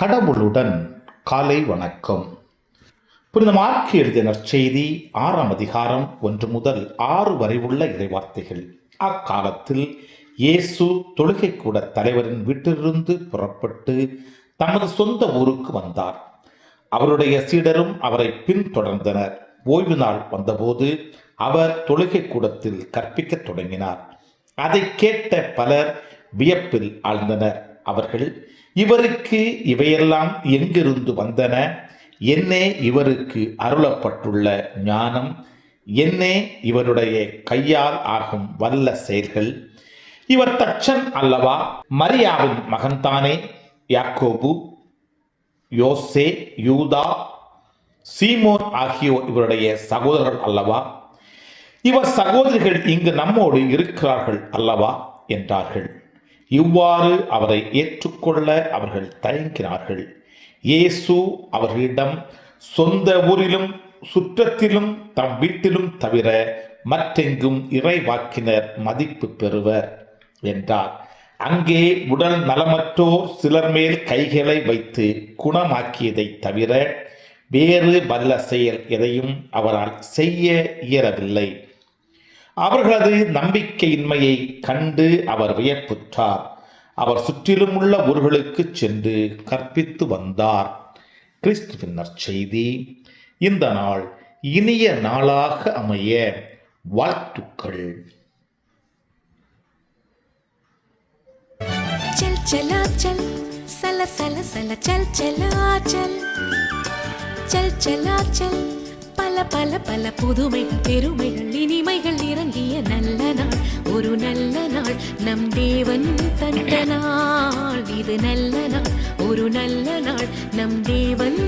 கடவுளுடன் காலை வணக்கம். புனித மார்க்கு எழுதிய நற்செய்தி 6ஆம் அதிகாரம் 1 முதல் 6 வரை உள்ள இறைவார்த்தைகள். அக்காலத்தில் இயேசு தொழுகைக்கூட தலைவரின் வீட்டிலிருந்து புறப்பட்டு தமது சொந்த ஊருக்கு வந்தார். அவருடைய சீடரும் அவரை பின்தொடர்ந்தனர். ஓய்வு நாள் வந்தபோது அவர் தொழுகை கூடத்தில் கற்பிக்கத் தொடங்கினார். அதை கேட்ட பலர் வியப்பில் ஆழ்ந்தனர். அவர்கள், இவருக்கு இவையெல்லாம் எங்கிருந்து வந்தன? என்னே இவருக்கு அருளப்பட்டுள்ள ஞானம்? என்னே இவருடைய கையால் ஆகும் வல்ல செயல்கள்? இவர் தச்சன் அல்லவா? மரியாவின் மகன்தானே? யாக்கோபு, யோசே, யூதா, சீமோன் ஆகியோர் இவருடைய சகோதரர்கள் அல்லவா? இவர் சகோதரிகள் இங்கு நம்மோடு இருக்கிறார்கள் அல்லவா என்றார்கள். இவ்வாறு அவரை ஏற்றுக்கொள்ள அவர்கள் தயங்கினார்கள். இயேசு அவர்களிடம், சொந்த ஊரிலும் சுற்றத்திலும் தம் வீட்டிலும் தவிர மற்றெங்கும் இறைவாக்கினர் மதிப்பு பெறுவர் என்றார். அங்கே உடல் நலமற்றோர் சிலர் மேல் கைகளை வைத்து குணமாக்கியதை தவிர வேறு வல்ல செயல் எதையும் அவரால் செய்ய இயலவில்லை. அவர்களது நம்பிக்கையின்மையை கண்டு அவர் வியப்புற்றார். அவர் சுற்றிலும் உள்ள ஊர்களுக்கு சென்று கற்பித்து வந்தார். கிறிஸ்துவின் நற்செய்தி. இந்த நாள் இனிய நாளாக அமைய வாழ்த்துக்கள். चल चला चल सल सल सल चल चला चल चल चला चल பல பல பல புதுமைகள் பெருமைகள் இனிமைகள் இறங்கிய நல்ல நாள், ஒரு நல்ல நாள், நம் தேவன் தந்த நாள். இது நல்ல நாள், ஒரு நல்ல நாள், நம் தேவன்